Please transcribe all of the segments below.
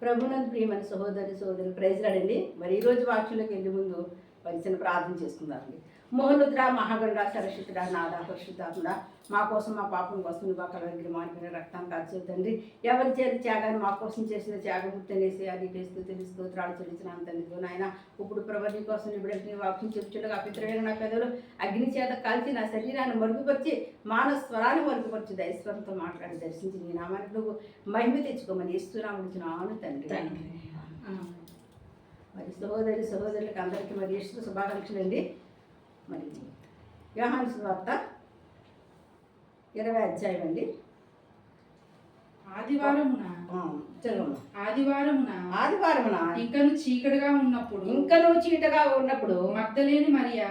ప్రభునందు ప్రియమైన సహోదరి ప్రైజ్ రాడండి. మరి ఈరోజు వాక్యంలోకి వెళ్ళే ముందు చిన్న ప్రార్థన చేసుకుందామండి. మోహనుద్ర మహాగండ సరస్వతుడ నాద పరిశుద్ధాత్ముడ, మా కోసం మా పాపం కోసం నువ్వు కలవగిరి మానిపోయిన రక్తాన్ని కాల్చేద్దండి. ఎవరి చేతి త్యాగాన్ని మా కోసం చేసిన త్యాగముక్తనేసి అది స్తోత్రాలు చెల్లించిన తండ్రితో నాయన. ఇప్పుడు ప్రభు నీ కోసం ఇప్పుడు వాక్యం చెప్పుచుండగా అపిత్రమైన నా పెదవులు అగ్ని చేత కాల్చి నా శరీరాన్ని మరుగుపరిచి మానవ స్వరాన్ని మరుగుపరిచి దైస్వరంతో మాట్లాడి దర్శించి నీ నామానికి నువ్వు మహిమ తెచ్చుకోమని ఇస్తున్నాము తండ్రి. మరి సహోదరులకు అందరికీ మరి ఇష్ట శుభాకాంక్షలు అండి. మరి యోహాను సువార్త 20వ అధ్యాయం అండి. ఆదివారమున ఇంకను చీకటిగా ఉన్నప్పుడు మగ్దలేని మరియా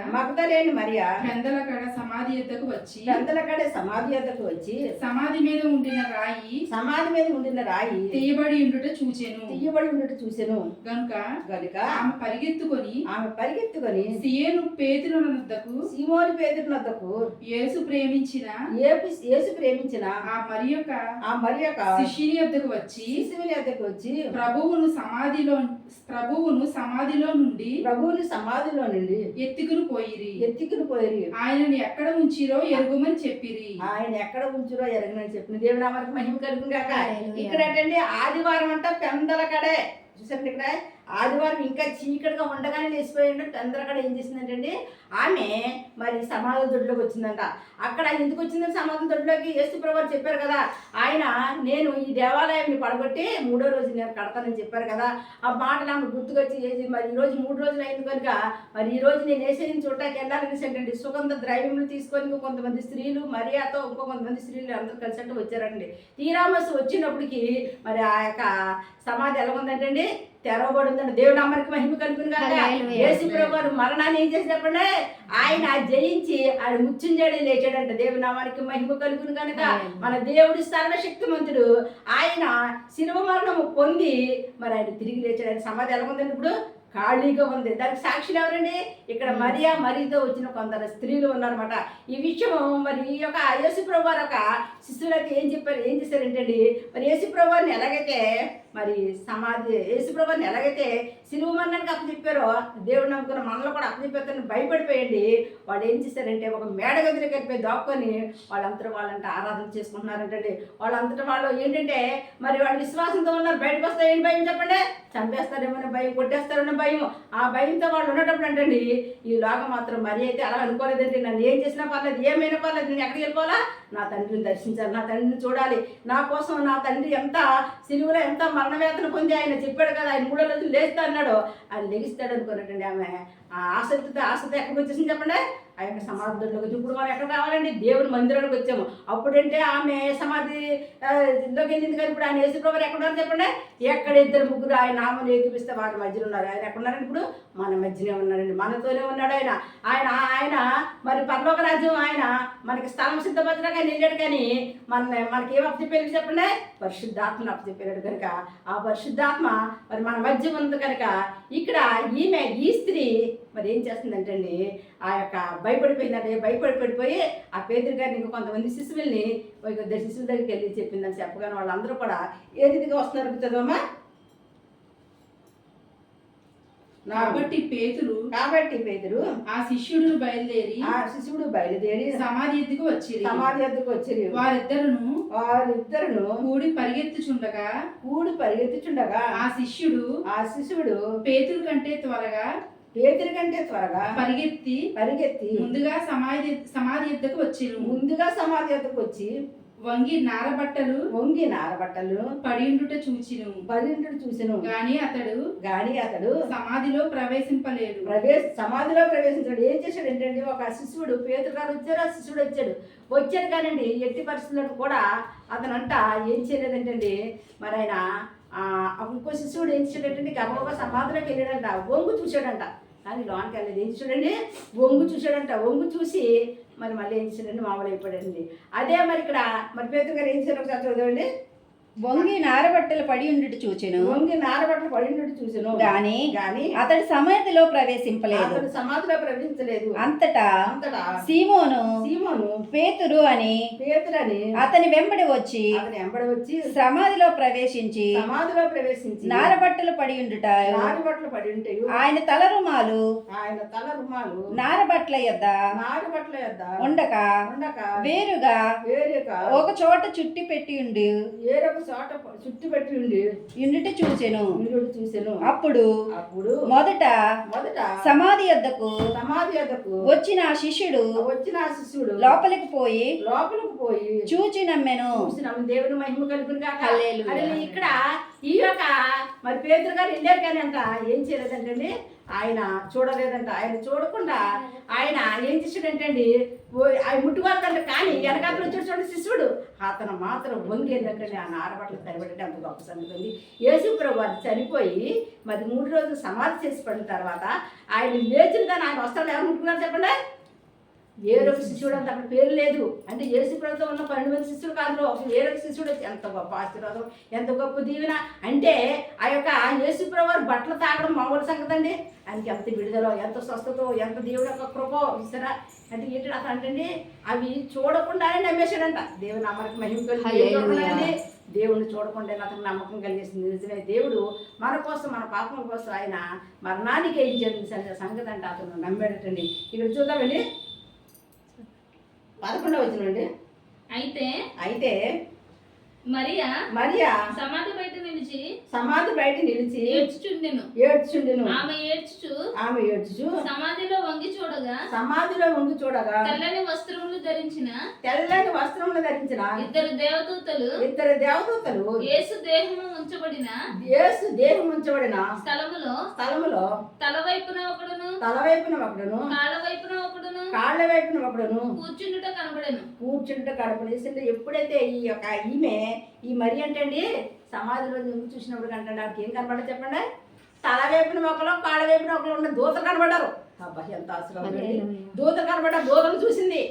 పెందల కడ సమాధి యొద్దకు వచ్చి సమాధి మీద ఉండిన రాయి తీయబడి ఉండుట చూచెను. గనుక ఆమె పరిగెత్తుకొని సీమోను పేతురు నొద్దకు యేసు ప్రేమించిన ఆ మరి యొక్క శిష్యుని యొద్దకు వచ్చి ప్రభువును సమాధిలో నుండి ఎత్తుకుని పోయిరి. ఆయనని ఎక్కడ ఉంచిరో ఎరుగుమని చెప్పిరి. చెప్పిన దేవుని నామానికి మహిమ కలుగును గాక. ఇక్కడ ఏంటండి, ఆదివారం అంట పెందల కడే చూసారండి. ఇక్కడ ఆదివారం ఇంకా చీకటిగా ఉండగానే లేచిపోయిండు. పెందలకడ ఏం చేసిందంటే ఆమె మరి సమాధి దొడ్లోకి వచ్చిందంట. అక్కడ ఎందుకు వచ్చిందని సమాధి దొడ్లోకి యేసు ప్రభువు చెప్పారు కదా, ఆయన నేను ఈ దేవాలయాన్ని పడగొట్టి 3వ రోజు నేను కడతానని చెప్పారు కదా. ఆ మాటలు ఆమె గుర్తుకొచ్చి మరి ఈరోజు 3 రోజులు అయింది కనుక మరి ఈ రోజు నేను వేసేది చూడటానికి వెళ్ళాలని ఏంటండి సుగంధ ద్రవ్యములు తీసుకొని కొంతమంది స్త్రీలు మరియాతో ఇంకో కొంతమంది స్త్రీలు అందరూ కలిసి వచ్చారండి. తీరామసు వచ్చినప్పటికీ మరి ఆ యొక్క సమాధి ఎలా ఉందంటే తెరవబడి ఉందండి. దేవుడు అమ్మరికి మహిమ కలుగును కాక. యేసు ప్రభువు మరణాన్ని ఏం చేసి చెప్పండి, ఆయన జయించి ఆయన ముచ్చుంజడి లేచాడంట. దేవుడి నామానికి మహిమ కలుగును కనుక. మన దేవుడు సర్వశక్తిమంతుడు. ఆయన శిలువ మరణము పొంది మరి ఆయన తిరిగి లేచాడు. ఆయన సమాధి ఎలా ఉందండి, ఇప్పుడు ఖాళీగా ఉంది. దానికి సాక్షులు ఎవరండి, ఇక్కడ మరియతో వచ్చిన కొందరు స్త్రీలు ఉన్నారన్నమాట. ఈ విషయం మరి ఈ యొక్క యేసు ప్రభువు యొక్క శిష్యులకి ఏం చేశారంటండి, మరి యేసు ప్రభువుని ఎలాగైతే మరి యేసు ప్రభువుని ఎలాగైతే శిలువ మరణానికి అప్పచెప్పారో దేవుడు నమ్ముకున్న మనలో కూడా అప్పచెప్పారని భయపడిపోయండి. వాళ్ళు ఏం చేశారంటే ఒక మేడ గదిలోకి వెళ్ళిపోయి దాక్కొని వాళ్ళంతా ఆరాధన చేసుకుంటున్నారంటండి. వాళ్ళంతటా వాళ్ళు ఏంటంటే మరి వాళ్ళు విశ్వాసంతో ఉన్నారు. బయటకు వస్తే ఏం భయం చెప్పండి, చంపేస్తారేమో భయం, కొట్టేస్తారన్న భయం. ఆ భయంతో వాళ్ళు ఉన్నప్పుడు అంటండి ఈ లోకం మాత్రం మరి అయితే అలా అనుకోలేదండి. నన్ను ఏం చేసినా పర్లేదు, ఏమైనా పర్లేదు, నేను ఎక్కడికి వెళ్ళిపోవాలా, నా తండ్రిని దర్శించాలి, నా తండ్రిని చూడాలి. నా కోసం నా తండ్రి ఎంత సిలువలో ఎంత మరణవేదన పొంది ఆయన చెప్పాడు కదా, ఆయన 3వ రోజులు లేస్తా అన్నాడు, ఆయన లెగిస్తాడు అనుకున్నట్టండి. ఆమె ఆసక్తితో ఎక్కడికి వచ్చేసింది చెప్పండి, ఆ యొక్క సమాధిలోకి వచ్చి. ఇప్పుడు మనం ఎక్కడ రావాలండి, దేవుని మందిరంలోకి వచ్చాము. అప్పుడంటే ఆమె సమాధిలోకి వెళ్ళింది కానీ ఇప్పుడు ఆయన యేసు ప్రభువు ఎక్కడ ఉన్నారు చెప్పండి, ఎక్కడ 2-3 ఆయన నామం ఏకిపిస్తే వారి మధ్యలో ఉన్నారు. ఆయన ఎక్కడ ఉన్నారండి, ఇప్పుడు మన మధ్యనే ఉన్నారండి, మనతోనే ఉన్నాడు ఆయన. ఆయన మరి పరలోక రాజ్యం ఆయన మనకి స్థలం సిద్ధపరచడానికి ఆయన వెళ్ళాడు. కానీ మనకి ఏం అప్పచెప్పారు చెప్పండి, పరిశుద్ధాత్మను అప్పచెప్పాడు కనుక ఆ పరిశుద్ధాత్మ మరి మన మధ్య ఉంది కనుక ఇక్కడ ఈ స్త్రీ మరి ఏం చేస్తుందంటే అండి ఆ యొక్క భయపడిపోయి ఆ పేదరి గారిని ఇంకా కొంతమంది శిశువుల్ని 2 శిశువుల దగ్గరికి వెళ్ళి చెప్పిందని చెప్పగానే వాళ్ళందరూ కూడా ఏ రీతిగా వస్తున్నారు చదవమ్మా. కాబట్టి పేతురు ఆ శిష్యుడు బయలుదేరి సమాధి ఎద్దుకు వచ్చిరి. వారిద్దరును కూడి పరిగెత్తుచుండగా ఆ శిష్యుడు పేతురు కంటే త్వరగా పరిగెత్తి ముందుగా సమాధి ఎద్దుకు వచ్చి వంగి నారబట్టలు పడిండుట చూచెను. గాని అతడు సమాధిలో ప్రవేశింపలేడు. ఏం చేశాడు ఏంటంటే ఒక శిశువుడు పేతురు గారు వచ్చారు, ఆ శిశువుడు వచ్చాడు కానండి ఎట్టి పరిస్థితుల్లో కూడా అతనంట ఏం చేయలేదంటండి. మరి ఆయన ఇంకో శిశువుడు ఏం చేశాడంటే గబగబా సమాధిలోకి వెళ్ళాడంట, వంగు చూశాడంట. కానీ లోనికి వెళ్ళలేదు. ఏం చూడండి, వంగు చూసి మరి మళ్ళీ ఏం చేశాడండి, మామూలు అయిపోయాడండి. అదే మరి ఇక్కడ మరి పేతురు గారు ఏం చేశారు ఒకసారి చదవండి. వంగి నారబట్టలు పడి ఉండుట చూచెను. వంగి నారబట్టలు పడినట్టు చూసెను గాని గాని అతడు సమాధిలో ప్రవేశింపలేదు. అతడు సమాధిలో ప్రవేశించలేదు. అంతటా అంతటా సీమోను సీమోను పేతురు అని పేతురని అతని వెంబడి వచ్చి అతని వెంబడి వచ్చి సమాధిలో ప్రవేశించి సమాధిలో ప్రవేశించి నారబట్టలు పడి ఉండుట నారబట్టలు పడి ఉంటాయి. ఆయన తల రుమాలు ఆయన తల రుమాలు నారబట్ల యొద్ద నారబట్టల యొద్ద ఉండక ఉండక వేరుగా వేరొక ఒక చోట చుట్టి పెట్టి ఉండి వేరొక చోట చుట్టు పెట్టి ఉండి ఉండుట చూచెను. చూసెను. అప్పుడు అప్పుడు మొదట మొదట సమాధి యొద్దకు సమాధి యొద్దకు వచ్చిన ఆ శిష్యుడు వచ్చిన ఆ శిష్యుడు లోపలికి పోయి లోపలికి పోయి చూచి నమ్మెను. చూసినాము. దేవుని మహిమ కలుగును గాక. హల్లెలూయా. హల్లెలూయా. ఇక్కడ ఈ యొక్క మరి పేతురు గారు వెళ్ళారు కానీ అంట ఏం చేయలేదంటండి, ఆయన చూడలేదంట. ఆయన చూడకుండా ఆయన ఏం చేసాడంటే అండి, ఆయన ముట్టుకోలేదంట. కానీ వెనకాతలు వచ్చాడు చూడండి శిష్యుడు, అతను మాత్రం వంగేందంటే ఆ నారబట్టలు తరిబెట్టే అంత గొప్ప సంగతి ఉంది. యేసుప్రభు వారు చనిపోయి మరి 3 రోజులు సమాధి చేసి పడిన తర్వాత ఆయన లేచిన కానీ ఆయన వస్తాడు. ఎవరు ముట్టుకున్నారు చెప్పండి? వేరొక శిష్యుడు అంత అక్కడ పేరు లేదు. అంటే యేసుప్రభుతో ఉన్న 12 మంది శిష్యుడు కాదు, ఒక వేరొక శిష్యుడు. ఎంత గొప్ప ఆశీర్వాదం, ఎంత గొప్ప దీవెన. అంటే ఆ యొక్క యేసుప్రభు వారు బట్టలు తాగడం మామూలు సంగతి అండి. ఆయనకి ఎంత విడుదల, ఎంత స్వస్థతో, ఎంత దేవుడు యొక్క కృపో ఇస్తారా అంటే ఏంటి అసలు అంటే అవి చూడకుండానే నమ్మేశాడంట. దేవుని అమరికి మహిమ కలిగి దేవుడిని చూడకుండా అతనికి నమ్మకం కలిగేసింది. నిజమే, దేవుడు మన కోసం, మన పాపం కోసం ఆయన మరణానికి వేయించాడు సంగతి అంటే అతను నమ్మాడటండి. ఇక్కడ చూద్దామండి 11వ వచనం. అయితే మరియా సమాధి బయట నిలిచి ఏడ్చుచుండెను. ఆమె ఏడ్చుచు సమాధిలో వంగి చూడగా తెల్లని వస్త్రములు ధరించిన ఇద్దరు దేవదూతలు యేసు దేహము ఉంచబడిన స్థలములో తల వైపున ఒకడును కాళ్ళ వైపున ఒకడును కూర్చుండుట కనబడేసింది. ఎప్పుడైతే ఈ యొక్క ఈ మరి అంటే అండి సమాధిలో నువ్వు చూసినప్పుడు కంటే నాకు ఏం కనపడ చెప్పండి? తల వైపున ఒకరు, కాళ్ళ వైపున ఒకరు ఉన్న దూతలు కనబడ్డారు. అబ్బా ఎంత ఆశీర్వాదం అండి. దూతలు కనబడ్డారు, దూతలు చూసింది.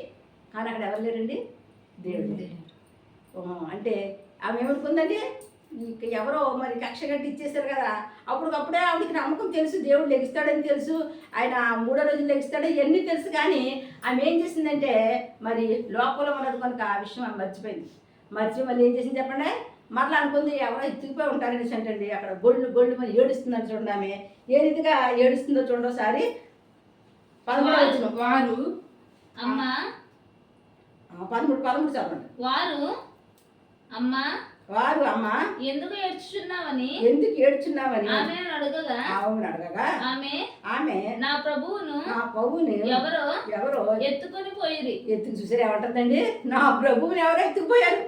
కానీ అక్కడ ఎవరు లేరండి? దేవుడు. అంటే ఆమె ఏమనుకుందండి, ఎవరో మరి కక్ష కట్టి ఇచ్చేసారు కదా. అప్పటికప్పుడే ఆవిడకి నమ్మకం తెలుసు, దేవుడు లెగిస్తాడని తెలుసు, ఆయన 3వ రోజు లెగిస్తాడు, ఇవన్నీ తెలుసు. కానీ ఆమె ఏం చేసిందంటే మరి లోపల ఉన్నది కనుక ఆ విషయం ఆమె మర్చిపోయింది. మళ్ళీ ఏం చేసింది చెప్పండి? మరలా అనుకుంది ఎవరో ఎత్తుకుపోయి ఉంటారనేసి అంటండి. అక్కడ గొళ్ళు మరి ఏడుస్తుందని చూడండి. ఆమె ఏ రీతిగా ఏడుస్తుందో చూడండి ఒకసారి. 13వ వచనం. వారు అమ్మా 13 చదవండి. వారు అమ్మా ఎందుకు ఏడ్చుచున్నావని ఆమెను అడగగా ఆమె నా ప్రభువుని ఎవరో ఎత్తుకొని పోయిరి. చూసారు ఏమంటుందండి? నా ప్రభువుని ఎవరో ఎత్తుకుపోయారు.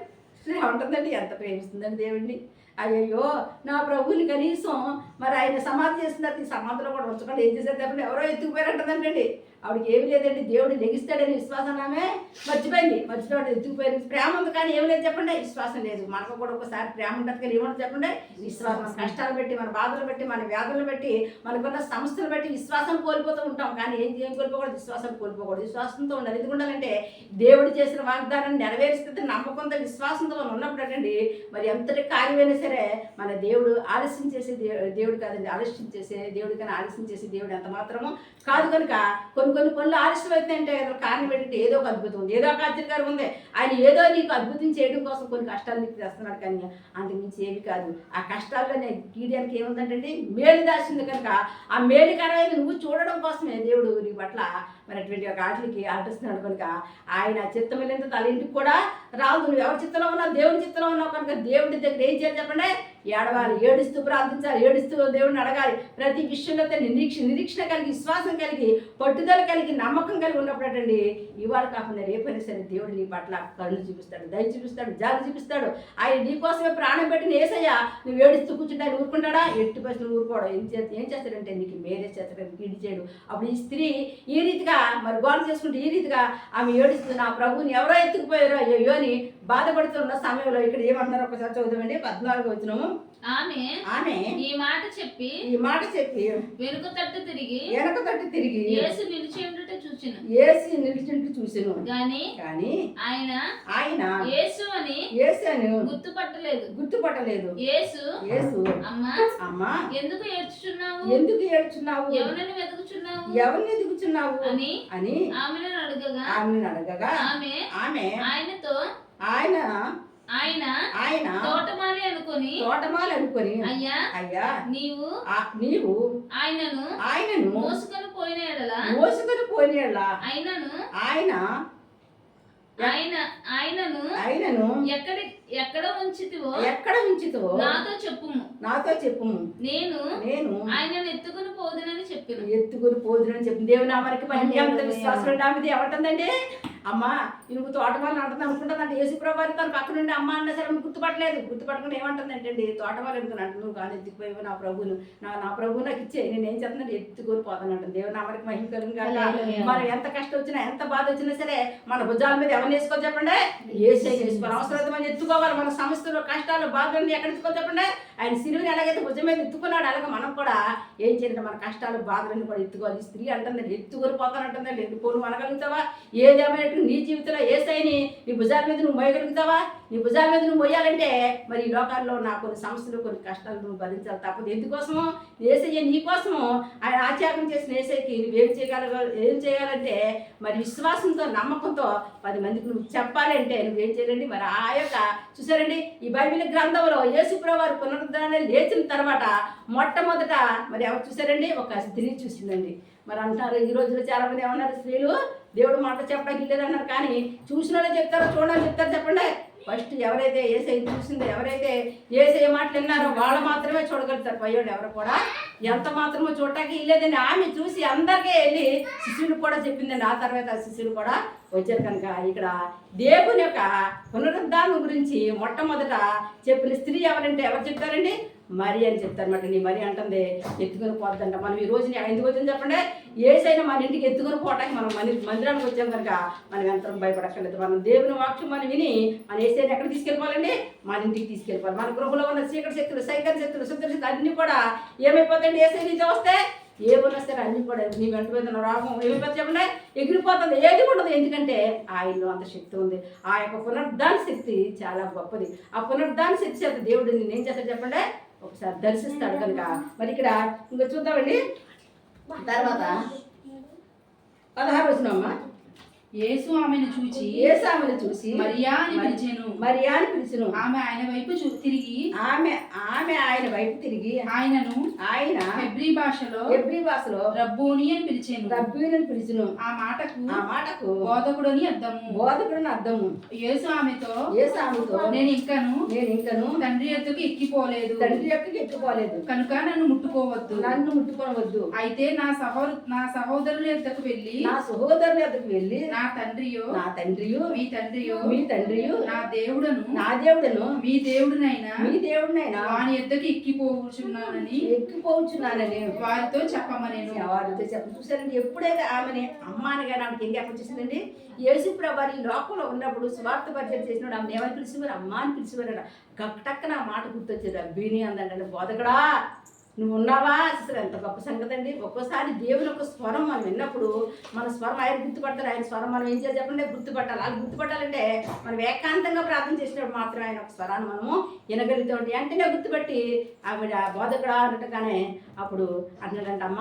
ఏమంటుందండి? ఎంత ప్రేమిస్తుందండి దేవుడిని. అయ్యో నా ప్రభువుని కనీసం మరి ఆయన సమాధి చేస్తున్నారు, ఈ సమాధిలో కూడా ఉంచకుండా ఏం చేశారు చెప్పండి? ఎవరో ఎత్తుకుపోయారంటుందండి. ఆవిడకి ఏమి లేదండి, దేవుడు లెగిస్తాడని విశ్వాసం ఆమె మర్చిపోయింది. ఎత్తుకుపోయింది. ప్రేమ ఉంది కానీ ఏమి లేదు చెప్పండి? విశ్వాసం లేదు. మనకు కూడా ఒకసారి ప్రేమ ఉంటుంది కానీ ఏముంటుంది చెప్పండి? విశ్వాసం. మన కష్టాలు పెట్టి, మన బాధలు పెట్టి, మన వ్యాధులను బట్టి, మనకున్న సమస్యలు బట్టి విశ్వాసం కోల్పోతూ ఉంటాం. కానీ ఏం కోల్పోకూడదు? విశ్వాసం కోల్పోకూడదు. విశ్వాసంతో ఉండాలి. ఎందుకు ఉండాలంటే దేవుడు చేసిన వాగ్దానాన్ని నెరవేరుస్తుంది నమ్మకంతో, విశ్వాసంతో మనం ఉన్నప్పుడండి మరి ఎంతటి కార్యమైనా సరే మన దేవుడు ఆలస్యం చేసే దేవుడు కాదండి. ఆలస్యం చేసే దేవుడు కానీ ఆలస్యం చేసే దేవుడు ఎంత మాత్రము కాదు. కనుక కొన్ని పనులు ఆలస్యం అవుతాయంటే కారణం ఏంటంటే ఏదో ఒక అద్భుతం ఉంది, ఏదో ఒక ఆశ్చర్యకారం ఉంది. ఆయన ఏదో నీకు అద్భుతం చేయడం కోసం కొన్ని కష్టాలు నీకు తెస్తున్నాడు. కానీ అంతకుమించి ఏమి కాదు. ఆ కష్టాల్లోనే గీయడానికి ఏముందంటే మేలు దాచింది. కనుక ఆ మేలుకరమైన నువ్వు చూడడం కోసమే దేవుడు నీ పట్ల మరి అటువంటి ఒక ఆటలకి ఆటిస్తున్నాడు. కనుక ఆయన చిత్తమైనంత తల ఇంటికి కూడా రాదు. నువ్వు ఎవరి చిత్తంలో ఉన్నావు? దేవుని చిత్తంలో ఉన్నావు. కనుక దేవుడి దగ్గర ఏం చేయాలి చెప్పండి? ఏడవాలి, ఏడుస్తూ ప్రార్థించాలి, ఏడుస్తూ దేవుడిని అడగాలి. ప్రతి విషయంలో నిరీక్షణ కలిగి, విశ్వాసం కలిగి, పట్టుదల కలిగి, నమ్మకం కలిగి ఉన్నప్పుడటండి ఇవాళ కాకుండా రేపైనా సరే దేవుడు నీ పట్ల కళ్ళు చూపిస్తాడు, దయ చూపిస్తాడు, జాలి చూపిస్తాడు. ఆయన నీ కోసమే ప్రాణం పెట్టిన యేసయ్య నువ్వు ఏడుస్తూ కూర్చుంటే ఆయన ఊరుకుంటాడా? ఎట్టి పరిస్థితులు ఊరుకోవడం. ఏం చేస్తాడంటే నీకు మేలే చేస్తాడు, కీడు చేయడు. అప్పుడు ఈ స్త్రీ ఈ రీతిగా మరి గోడ చేసుకుంటే ఈ రీతిగా ఆమె ఏడుస్తూ నా ప్రభువుని ఎవరో ఎత్తుకుపోయారో అయ్యో అని బాధపడుతున్న సమయంలో ఇక్కడ ఏమంటున్నారు ఒకసారి చదువుతామండి. 14వ వచనము. ఆమె ఈ మాట చెప్పి వెనుక తట్టు తిరిగి యేసు నిలిచి చూచెను గాని ఆయన యేసు అని గుర్తుపట్టలేదు. యేసు అమ్మా ఎందుకు ఏడ్చుచున్నావు ఎవరిని వెతుకుచున్నావు అని ఆమెను అడగగా ఆమె ఆయన తోటమాలి అనుకొని అయ్యా నీవు ఆయనను మోసుకొని పోయిన ఎడల ఆయనను ఎక్కడ ఉంచితివో నాతో చెప్పుము నేను ఆయనను ఎత్తుకొని పోదునని చెప్పిన దేవుని నామానికి మహిమ. ఎంత విశ్వాసం నామిది ఏమంటుందండి? అమ్మా నువ్వు తోటమాలని అంటుంది అనుకుంటుందంటే యేసుప్రభువారు తన పక్క నుండి అమ్మ అన్న సరే గుర్తుపట్టకుండా ఏమంటుందంటే తోటమాలి అనుకుని అంటే నువ్వు కానీ ఎత్తుకుపోయావు నా ప్రభువును నా ప్రభు నాకు ఇచ్చే నేను ఏం చేస్తున్నాను ఎత్తుకొని పోతాను అంటుంది. దేవుని నామానికి మహిమ కలుగును గాక. మనం ఎంత కష్టం వచ్చినా ఎంత బాధ వచ్చినా సరే మన భుజాల మీద ఎవరిని వేసుకోవాలి చెప్పండి? యేసే వేసుకోవాలి. అవసరం మనం ఎత్తుకోవాలి. మన సమస్యలు కష్టాలు బాధలు ఎక్కడ ఎత్తుకోవాలి చెప్పండి? ఆయన సిలువని ఎలాగైతే భుజం మీద ఎత్తుకున్నాడు అలాగే మనం కూడా ఏం చేయాలంటే మన కష్టాలు బాధలన్నీ కూడా ఎత్తుకోవాలి. స్త్రీ అంటుందండి ఎత్తుకొని పోతానంటుందండి. ఎత్తుకోను అనగలుగుతావా? ఏదేమైనా నీ జీవితంలో యేసయ్యని నీ భుజాల మీద నువ్వు మోయగలుగుతావా? నీ భుజాల మీద నువ్వు మోయాలంటే మరి ఈ లోకాల్లో నా కొన్ని సమస్యలు కొన్ని కష్టాలు నువ్వు భరించాలి తప్పదు. ఎందుకోసము? యేసయ్య నీ కోసము ఆయన ఆత్యాగం చేసిన యేసయ్యకి ఏం చేయాలంటే మరి విశ్వాసంతో నమ్మకంతో 10 మందికి నువ్వు చెప్పాలంటే నువ్వేం చేయాలండి? మరి ఆ యొక్క చూసారండి ఈ బైబిల్ గ్రంథంలో యేసుప్రభువారు పునరుద్ధరణ లేచిన తర్వాత మొట్టమొదట మరి ఎవరు చూసారండి? ఒక స్త్రీ చూసిందండి. మరి అంటారు ఈ రోజుల్లో చాలా మంది ఏమన్నారు? స్త్రీలు దేవుడు మాట చెప్పడానికి లేదన్నారు. కానీ చూసిన వాళ్ళే చెప్తారో చూడాలని చెప్తారు చెప్పండి? ఫస్ట్ ఎవరైతే యేసయ్య చూసిందో ఎవరైతే యేసయ్య మాటలు విన్నారో వాళ్ళు మాత్రమే చూడగలుగుతారు. పోయాడు ఎవరు కూడా ఎంత మాత్రమో చూడటానికి లేదని ఆమె చూసి అందరికీ వెళ్ళి శిష్యులు కూడా చెప్పిందండి. ఆ తర్వాత ఆ శిష్యులు కూడా వచ్చారు. కనుక ఇక్కడ దేవుని యొక్క పునరుద్ధానం గురించి మొట్టమొదట చెప్పిన స్త్రీ ఎవరంటే ఎవరు చెప్తారండి? మరి అని చెప్తారన్నమాట. నీ మరి అంటుంది ఎత్తుకొని పోద్దంట. మనం ఈ రోజుని ఎందుకు వచ్చింది చెప్పండి? యేసయ్యను మన ఇంటికి ఎత్తుకొని పోవటానికి మనం మందిరానికి వచ్చాం కనుక మనం ఎంత భయపడక్కర్లేదు. మనం దేవుని వాక్యం మనం విని మన యేసయ్యను ఎక్కడ తీసుకెళ్ళిపోవాలండి? మన ఇంటికి తీసుకెళ్ళిపోవాలి. మన గృహంలో ఉన్న చీకటి శక్తులు సైకల్ శక్తులు శుద్ధ అన్నీ కూడా ఏమైపోతాయండి? యేసయ్య నీతో వస్తే ఏమన్నా సరే అన్ని కూడా నీ వెంట మీద రాగం ఏమైపోతే చెప్పండి? ఎగిరిపోతుంది. ఏది ఉండదు. ఎందుకంటే ఆయనలో అంత శక్తి ఉంది. ఆ యొక్క పునరుద్ధాన శక్తి చాలా గొప్పది. ఆ పునరుద్ధాన శక్తి చేత దేవుడు నేను ఏం చేస్తాడు చెప్పండి? ఒకసారి దర్శిస్తాడు కనుక మరి ఇక్కడ ఇంకా చూద్దామండి. తర్వాత 16 వచనమ్మా. యేసు ఆమెను చూచి మరియా అని పిలిచెను. ఆమె ఆయన వైపు తిరిగి ఆయన హెబ్రీ భాషలో రబ్బూని అని పిలిచెను. ఆ మాటకు బోధకుడు అని అర్థము. యేసు ఆమెతో నేను ఇంకను తండ్రి యొద్దకు ఎక్కిపోలేదు కనుక నన్ను ముట్టుకోవద్దు. అయితే నా సహోదరుల యొద్దకు వెళ్ళి నా తండ్రియు మీ తండ్రియు నా దేవుడను మీ దేవుడునైనా వాని యొద్దకు ఎక్కిపోవచ్చున్నానని వారితో చెప్పమనేను. చూసారండి ఎప్పుడైతే ఆమెని అమ్మాని కానీ ఆమెకి ఏం చెప్పొచ్చేసిందండి? యేసుప్రభువారు ఈ లోకంలో ఉన్నప్పుడు స్వార్థ పరిచయం చేసినప్పుడు ఆమె ఎవరు పిలిచివారు? అమ్మ అని పిలిచివారు. టక్కన ఆ మాట గుర్తొచ్చేది. అబ్బీని అందండి బోధకుడా నువ్వు ఉన్నావా? అసలు ఎంత గొప్ప సంగతి అండి. ఒక్కోసారి దేవుని యొక్క స్వరం మనం విన్నప్పుడు మన స్వరం ఆయన గుర్తుపడతారు. ఆయన స్వరం మనం ఏం చేయాలి చెప్పండి? గుర్తుపట్టాలి. అలా గుర్తుపట్టాలంటే మనం ఏకాంతంగా ప్రార్థన చేసినప్పుడు మాత్రమే ఆయన ఒక స్వరాన్ని మనము వినగలుగుతూ ఉంటే వెంటనే గుర్తుపట్టి ఆవిడ బోధకుడా అన్నట్టుగానే అప్పుడు అన్నాడంటే అమ్మ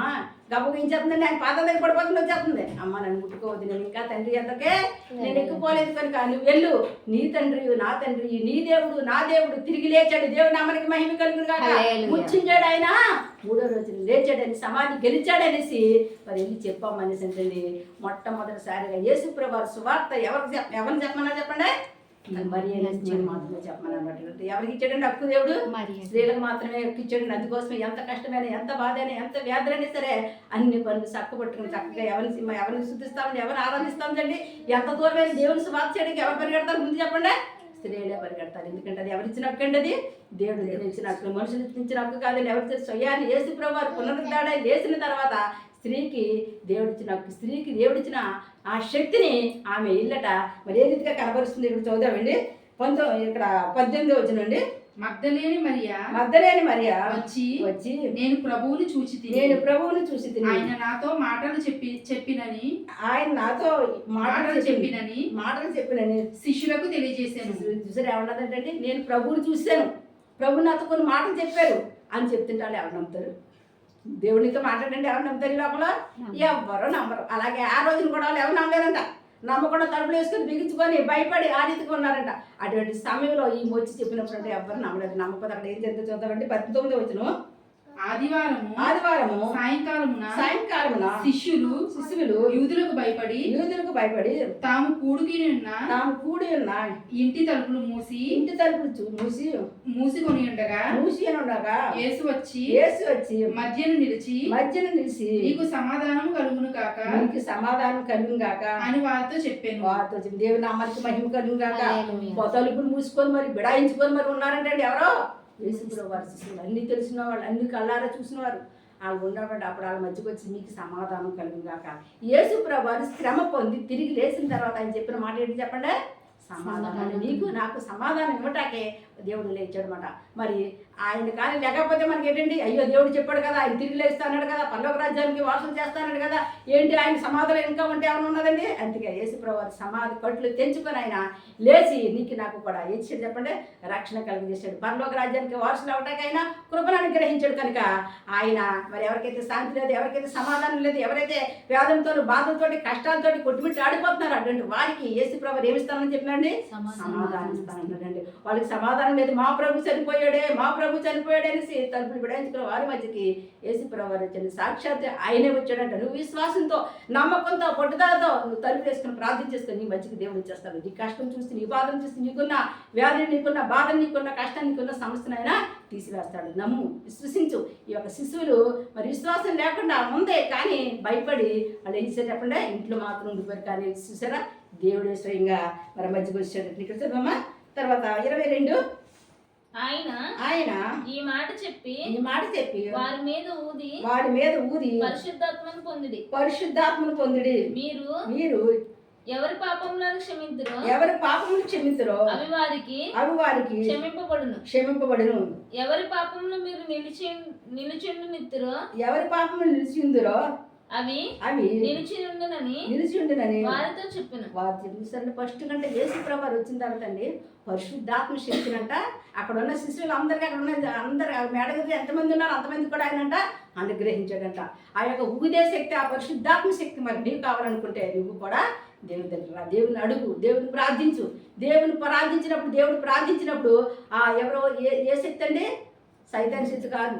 గబ్బు ఏం చేస్తుందండి? ఆయన పాదాల దగ్గర పడిపోతుంది వచ్చేస్తుంది. అమ్మ నన్ను ముట్టుకోవద్దు, నేను ఇంకా తండ్రి ఎంతకే నేను ఎక్కిపోలేదు కనుక నువ్వు వెళ్ళు. నీ తండ్రి నా తండ్రి నీ దేవుడు నా దేవుడు తిరిగి లేచాడు. దేవుడు నామనికి మహిమ కలుగును కాక. ముచ్చించాడు ఆయన 3వ రోజు లేచాడని సమాధి గెలిచాడనేసి మరి వెళ్ళి చెప్పామనేసి అంటే మొట్టమొదటిసారిగా యేసుప్రభువారు సువార్త ఎవరిని చెప్పమన్నా చెప్పండి? మరి నేను మాత్రమే చెప్పమన్నమాట. ఎవరికి ఇచ్చాడండి హక్కు? దేవుడు స్త్రీలకు మాత్రమే ఇచ్చాడండి. అందుకోసం ఎంత కష్టమైనా ఎంత బాధ అయినా ఎంత వ్యాధులైనా సరే అన్ని పనులు చక్కబట్టుకుని చక్కగా ఎవరిని శుద్ధిస్తామని ఎవరిని ఆరాధిస్తామండి. ఎంత దూరమైన దేవుని సువార్త చేయడానికి ఎవరు పరిగెడతారు? ముందు చెప్పండి? స్త్రీలే పరిగెడతారు. ఎందుకంటే అది ఎవరిచ్చిన హక్కు అండి? అది దేవుడు ఇచ్చిన హక్కు, మనుషులు ఇచ్చిన హక్కు కాదండి. ఎవరిచ్చిన స్వయాన్ని యేసుప్రభువారు పునరుద్ధారణ లేచిన తర్వాత స్త్రీకి దేవుడిచ్చిన ఆ శక్తిని ఆమె ఇల్లట మరి ఏ రీతిగా కనబరుస్తుంది? ఇక్కడ చదువుదామండి. ఇక్కడ 18వ వచనం అండి. మగ్దలేని మరియా వచ్చి నేను ప్రభువుని చూసి తిని ఆయన నాతో మాటలు చెప్పినని శిష్యులకు తెలియజేశాను. చూసారు ఏమన్నదంటే నేను ప్రభువుని చూశాను, ప్రభు నాతో కొన్ని మాటలు చెప్పారు అని చెప్తుంటే వాళ్ళు ఎవరు నమ్ముతారు? దేవునితో మాట్లాడండి ఎవరు నమ్ముతారు? ఈ లోపల ఎవ్వరూ నమ్మరు. అలాగే ఆ రోజున కూడా వాళ్ళు ఎవరు నమ్మలేదంట. నమ్మకుండా తలుపులు వేసుకొని బిగించుకొని భయపడి ఆ రీతిగా ఉన్నారంట. అటువంటి సమయంలో ఈ వచ్చి చెప్పినప్పుడు అంటే ఎవ్వరు నమ్మలేదు. నమ్మకపోతే అక్కడ ఏం జరిగిందో చూద్దామంటే 19వ వచనం. ఆదివారము సాయంకాలమున శిష్యులు యూదులకు భయపడి తాము కూడి ఉన్న ఇంటి తలుపులు మూసికొని ఉండగా యేసు వచ్చి మధ్యన నిలిచి నీకు సమాధానం కలుగును కాక అని వారితో చెప్పాను. దేవుని నామానికి మహిమ కలుగును కాక. తలుపులు మూసుకొని మరి బిడాయించుకొని మరి ఉన్నారంటే ఎవరో యేసుప్రభు వారు శిష్యులు, అన్ని తెలిసిన వాళ్ళు, అన్ని కళ్ళారా చూసిన వారు వాళ్ళు ఉన్నప్పుడు అప్పుడు వాళ్ళ మధ్యకు వచ్చి మీకు సమాధానం కలుగును గాక. యేసుప్రభు వారు శ్రమ పొంది తిరిగి లేచిన తర్వాత ఆయన చెప్పిన మాట ఏంటి చెప్పండి? సమాధానం. నీకు నాకు సమాధానం ఇవ్వటాకే దేవుడు లేచాడు అనమాట. మరి ఆయన కానీ లేకపోతే మనకి ఏంటండి, అయ్యో దేవుడు చెప్పాడు కదా, ఆయన తిరిగి లేస్తాడు కదా, పరలోక రాజ్యానికి వాసం చేస్తాడు కదా, ఏంటి ఆయన సమాధానం ఇంకా ఉంటే ఏమైనా ఉన్నదండి? అందుకే యేసుప్రభు వారు సమాధి కట్లు తెంచుకొని ఆయన లేచి నీకు నాకు కూడా ఏం చేశాడు చెప్పండి? రక్షణ కలిగజేశాడు. పరలోక రాజ్యానికి వారసులు అవటానికి ఆయన కృపను అనుగ్రహించాడు. కనుక ఆయన మరి ఎవరికైతే శాంతి లేదు, ఎవరికైతే సమాధానం లేదు, ఎవరైతే వ్యాధులతో బాధలతో కష్టాలతో కొట్టుమిట్టి ఆడిపోతున్నారు అటువంటి వారికి యేసుప్రభు వారు ఏమిస్తానని చెప్పినండి? సమాధానం ఇస్తానన్నాడండి. వాళ్ళకి సమాధానం లేదు. మా ప్రభు చనిపోయాడే అనేసి తలుపులు విడాయించుకున్న వారి మధ్యకి యేసుప్రభు వారు వచ్చాడు. సాక్షాత్ ఆయనే వచ్చాడంట. నువ్వు విశ్వాసంతో, నమ్మకంతో, పట్టుదలతో నువ్వు తలుపులు వేసుకుని ప్రార్థన చేసుకుని నీ మధ్యకి దేవుడు వచ్చేస్తాడు. నీ కష్టం చూసి, నీ బాధను చూసి, నీకున్న వ్యాధిని, నీకున్న బాధను, నీకున్న కష్టాన్ని, నీకున్న సమస్యనైనా తీసివేస్తాడు. నమ్ము, విశ్వసించు. ఈ యొక్క శిశువులు మరి విశ్వాసం లేకుండా ముందే కానీ భయపడి వాళ్ళు ఏం చేశారు చెప్పండి? ఇంట్లో మాత్రం ఉండిపోయారు. కానీ చూసారా, దేవుడే స్వయంగా మరి మధ్యకి వచ్చాడు. ఇక్కడ చదవమ్మా. తర్వాత 22. ఆయన ఈ మాట చెప్పి వారి మీద ఊది పరిశుద్ధాత్మను పొందిడి. మీరు ఎవరి పాపములను క్షమింతురో అవి వారికి క్షమింపబడును. ఎవరి పాపములు మీరు నిలిచిందురో అవి నిలిచి ఉండునని వారితో చెప్పిన. ఫస్ట్ కంటే యేసుప్రభు వారు వచ్చిన తర్వాత అండి పరిశుద్ధాత్మ శక్తినంట అక్కడ ఉన్న శిష్యులు అందరికీ, అక్కడ ఉన్న అందరు మేడగది ఎంతమంది ఉన్నారు అంతమంది కూడా ఆయనంట అనుగ్రహించాడంట. ఆ యొక్క ఊదే శక్తి, ఆ పరిశుద్ధాత్మ శక్తి మరి నీవు కావాలనుకుంటే నువ్వు కూడా దేవుని దగ్గర దేవుని అడుగు, దేవుని ప్రార్థించు. దేవుని ప్రార్థించినప్పుడు ఎవరో ఏ శక్తి అండి? సైతాన్ శక్తి కాదు,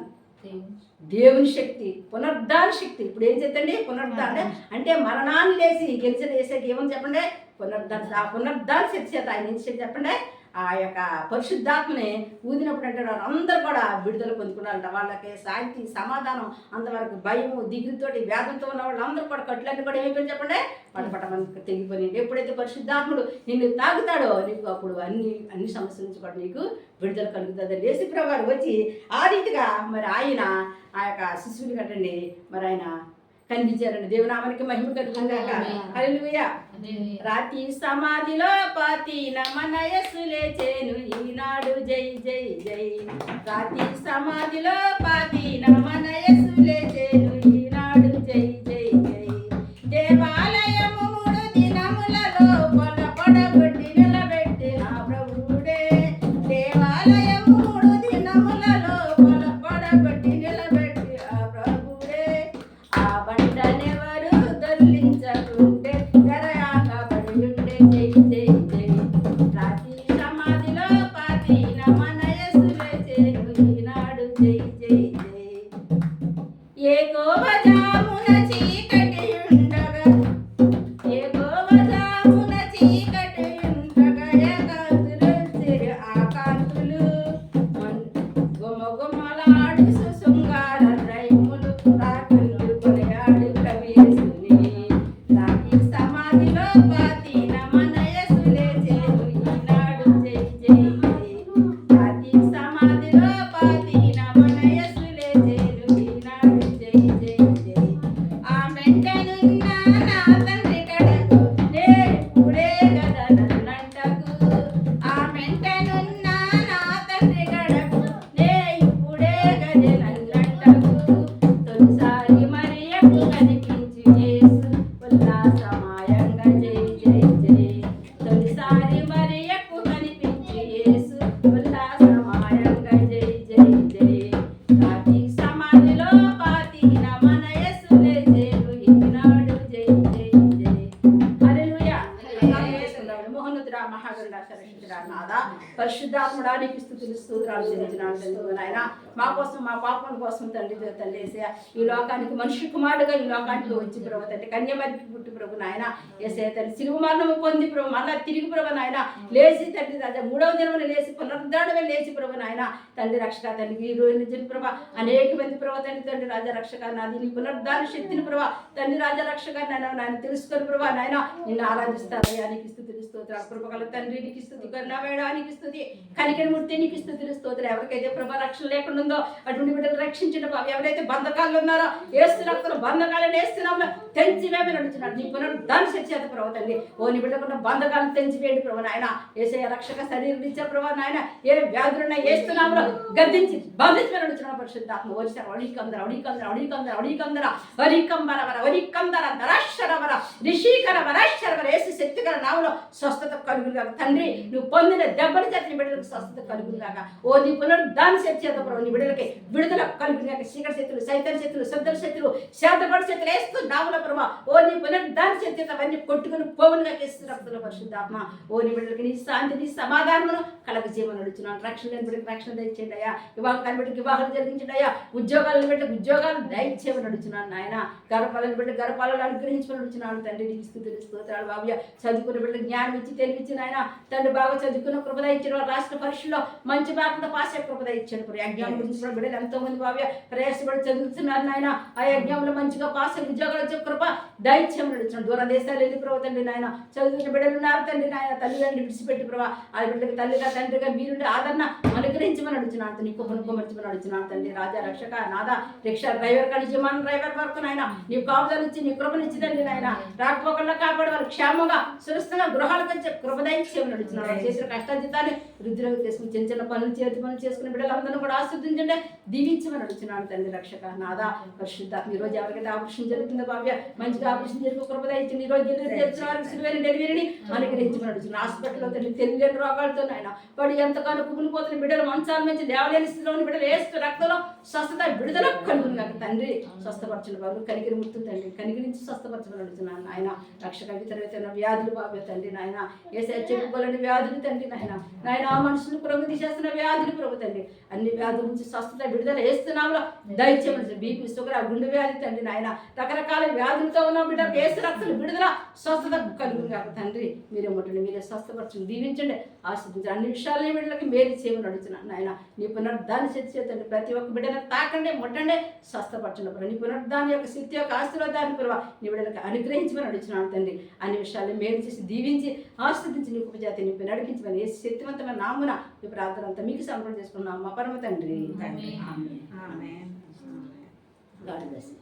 దేవుని శక్తి, పునరుద్ధాన శక్తి. ఇప్పుడు ఏం చేద్దండి? పునరుద్ధాన అంటే మరణాన్ని లేచి గెలిచిన వేసేది ఏమని చెప్పండి? పునరుద్ధాన శక్తి చేత ఆయన ఏం శక్తి చెప్పండి? ఆ యొక్క పరిశుద్ధాత్మని ఊదినప్పుడు అంటే అందరూ కూడా విడుదల పొందుకున్నారంట. వాళ్ళకి శాంతి, సమాధానం, అంతవరకు భయము, దిగులతోటి వ్యాధులతో ఉన్న వాళ్ళు అందరూ కూడా కట్లన్నీ కూడా ఏమైపోయింది చెప్పండి? పటపటమని తెగిపోయింది. ఎప్పుడైతే పరిశుద్ధాత్ముడు నిన్ను తాగుతాడో నీకు అప్పుడు అన్ని సమస్యల నుంచి కూడా నీకు విడుదల కలుగుతుంది. యేసుప్రభు వారు వచ్చి ఆ రీతిగా మరి ఆయన ఆ యొక్క శిశువుని కట్టండి మరి ఆయన కనిపించారండి. దేవునామానికి మహిమ కలుగుగాక. హల్లెలూయా. రాతి సమాధిలో పాతిన మన యేసు లేచెను ఈనాడు, జై జై జై. రాతి సమాధిలో పాతిన మన యేసు లేచెను ఈనాడు, జై జై జై. దేవాలయము 3 దినములలో పడగొట్టి నిలబెట్టిన ప్రభువుడే. దేవాలయము 3 దినములలో పడగొట్టి నిలబెట్టి ఆ ప్రభువుడే. ఆ బండనెవరు దొర్లించకుంటే తెరయాకబడి ఉండే, జై జై జై. రాతి సమాధిలో పాతిన మన యేసు లేచెను ఈనాడు, జై జై జై. ఏకోవజామున చీకటి ఉండగా ఆకాంతులు గుమగుమలాడు సుశృంగార రైములు రాకులు కొనియాడు ప్రవేశుని. రాతి సమాధిలో పాతిన మన యేసు లేచెను ఈనాడు, జై జై జై. రాతి సమాధిలో పాతిన మన యేసు స్తోత్రాలు చెల్లించినాను తండ్రి నాయన. మా కోసం మా పాపం కోసం తండ్రి తల్లి యేసయ్య ఈ లోకానికి మనిషి కుమారుడుగా ఈ లోకానికి వచ్చి ప్రభు తండ్రి కన్యమరికి పుట్టి ప్రభు నాయన యేసయ్య తండ్రి సిలువ మరణము పొంది ప్రభు మళ్ళా తిరిగి ప్రభు నాయన లేచి తండ్రి రాజా 3వ దినమున లేచి పునరుద్ధానమే లేచి ప్రభు నాయన తండ్రి రక్షక తండ్రి ఈ రోజు నుంచి ప్రభ అనేక మంది ప్రభు తండ్రి రాజా రక్షక నాది నీ పునరుద్ధాన శక్తిని ప్రభ తండ్రి రాజా రక్షక నాయన తెలుసుకొని ప్రభు నాయన నిన్ను ఆరాధిస్తారయ్యా. నీకు స్తుతులు స్తోత్రాలు కృపగల తండ్రి నీకు స్తుతి, కరుణామయుడానికి స్తుతి, కనికరమూర్తి నీకు స్తుతులు స్తోత్రాలు. ఎవరికైతే ప్రభ రక్షణ లేకుండా ఉందో అటువంటి బిడ్డలు రక్షించిన బాబు. ఎవరైతే బంధకాలు ఉన్నారో ఏసు రక్తంలో బంధకాలను వేస్తున్నామో తెంచివేమని నడుచున్నాడు నీ పునరుద్ధాన శక్తి చేత ప్రభు తండ్రి. ఓ నీ బిడ్డకున్న బంధకాలను తెంచివేయండి ప్రభు నాయన. యేసయ్య రక్షక శరీరం ఇచ్చే ప్రభు నాయన ఏ వ్యాధులున్నా ఏస్తున్నామో గద్దించి బంధించమని నడుచున్నాడు పరిశుద్ధాత్మ. ఓరిసారి అడికందర అడికందర అడికందర అడికందర వరికంబరవర వరికందర ధరాక్షరవర రిషీకరవర యేసు శక్తికర నామలో స్వస్థత కలుగులుగా తండ్రి. నువ్వు పొందిన దెబ్బల చేత నీ బిడ్డలకు స్వస్థత కలుగులుగా. ఓ నీ పునరుద్ధాన శక్తి చేత ప్రభు నీ బిడ్డలకి విడుదల కలుగులుగా. చీకటి శక్తులు, సైతం శక్తులు, శబ్దల శక్తులు, శాంతపడి శక్తులు వేస్తూ నామల ప్రభా ఓ నీ పునరుద్ధాన శక్తి చేత అవన్నీ కొట్టుకుని పోవునుగా కేసు రక్తుల పరిశుద్ధాత్మ. ఓ నీ బిడ్డలకి నీ శాంతి నీ సమాధానమును కలగజేయమని నడుచున్నాను. రక్షణ లేని బిడ్డకి రక్షణ తెచ్చేయండి అయ్యా. వివాహం కాని బిడ్డకి వివాహాలు జరిగించండి అయ్యా. ఉద్యోగాలను బిడ్డకి ఉద్యోగాలు దయచేయమని నడుచున్నాను నాయన. గర్భాలను బిడ్డ గర్భాలను అనుగ్రహించమని నడుచున్నాను తండ్రి. నీకు స్తుతులు స్తోత్రాలు బాబు. చదువుకున్న బిడ్డలకు జ్ఞానం ఇచ్చి తెలివిచ్చిన ఆయన తండ్రి బాగా చదువుకున్న కృపద ఇచ్చిన వారు రాష్ట్ర పరీక్షల్లో మంచి బాకుండా పాస్ అయ్యే కృపద ఇచ్చాడు. యజ్ఞం గురించి కూడా బిడ్డలు ఎంతో మంది బాబు ప్రయాసపడి చదువుతున్నారు నాయన. ఆ యజ్ఞంలో మంచిగా పాస్ అయ్యి ఉద్యోగాలు వచ్చే కృప దైత్యం నడుచున్నాడు. దూర దేశాలు వెళ్ళి ప్రభు తండ్రి నాయన చదువుకున్న బిడ్డలు ఉన్నారు తండ్రి నాయన. తల్లిదండ్రులు విడిచిపెట్టి ప్రభావ ఆ బిడ్డలకు తల్లిగా తండ్రిగా మీరుండి ఆదరణ అనుగ్రహించమని నడుచున్నాడు. నీ కుప్పను కుమర్చమని నడుచున్నాడు తండ్రి. రాజా రక్షక నాదా రిక్షా డ్రైవర్ కలిసి మన డ్రైవర్ వరకు నాయన నీ కాపుదలు ఇచ్చి నీ కృపనిచ్చి తండ్రి నాయన రాకపోకుండా కాపాడే వారు క్షేమంగా సురక్షంగా గృహాలకు వచ్చే కృపదైత్యం నడుచున్నాడు. చేసిన కష్టాజితాన్ని వృద్ధిలోకి తీసుకుని చిన్న చిన్న పనులు చేతి పనులు చేసుకుని బిడ్డలందరూ కూడా ఆస్వాదించండి దీవించమని నడుచున్నాడు తండ్రి రక్షక నాదా పరిశుద్ధాత్మ. ఈ రోజు ఎవరికైతే ఆపరేషన్ జరుగుతుందో బాబ్య మంచిగా ఆపరేషన్ జరిగి కృపదైత్యం. ఈ రోజు తెలిసిన వారికి సులువైన డెలివరీని అనుగ్రహించమని నడుచున్నాడు. హాస్పిటల్లో తండ్రి తెలియని రోగాలతో నాయన వాడు ఎంతగానో కుమిలిపోతున్న బిడ్డలు మంచాల నుంచి లేవలేని స్థితిలోని బిడ్డలు వేస్తూ రక్తంలో స్వస్థత విడుదల కలుగును కాక తండ్రి. స్వస్థపరచిన బాబు కనిగిరి ముట్టు తండ్రి కనిగిరించి స్వస్థపరచమని అడుగుతున్నాను నాయన. రక్షక ఇతర వ్యాధులు బాబు తండ్రి నాయన. ఏసే చెప్పుకోలేని వ్యాధులు తండ్రి నాయన నాయన ఆ మనుషులు ప్రభు తీసేస్తున్న వ్యాధులు ప్రభు తండ్రి. అన్ని వ్యాధుల నుంచి స్వస్థత విడుదల వేస్తున్నాములో దయచేయమని. బీపీ షుగర్ గుండె వ్యాధి తండ్రి నాయన రకరకాల వ్యాధులతో ఉన్న బిడ్డలు ఏసు రక్తులు విడుదల స్వస్థత కలుగును కాక తండ్రి. మీరే ముట్టండి, మీరే స్వస్థపరచండి, దీవించండి, ఆశీర్వదించండి. అన్ని విషయాలని బిడ్డలకి మేలు చేయమని అడుగుతున్నాను నాయన. నీ పునరుద్ధాన శక్తి చేతండి ప్రతి ఒక్క బిడ్డను తాకండి ముట్టండి స్వస్థపరచండి. నీ పునరుద్ధాన యొక్క శక్తి యొక్క ఆశీర్వాదాన్ని ప్రభావ నీ బిడ్డలకు అనుగ్రహించమని అడుగుతున్నాను తండ్రి. అన్ని విషయాలు మేలు చేసి దీవించి ఆశీర్వదించి నీ ఉపజాతి నింపి నడిపించమని ఏ శక్తివంతమైన నామున ఈ ప్రార్థన అంతా మీకు సమర్పణ చేసుకున్నాం మా పరమ తండ్రి. ఆమేన్. God bless you.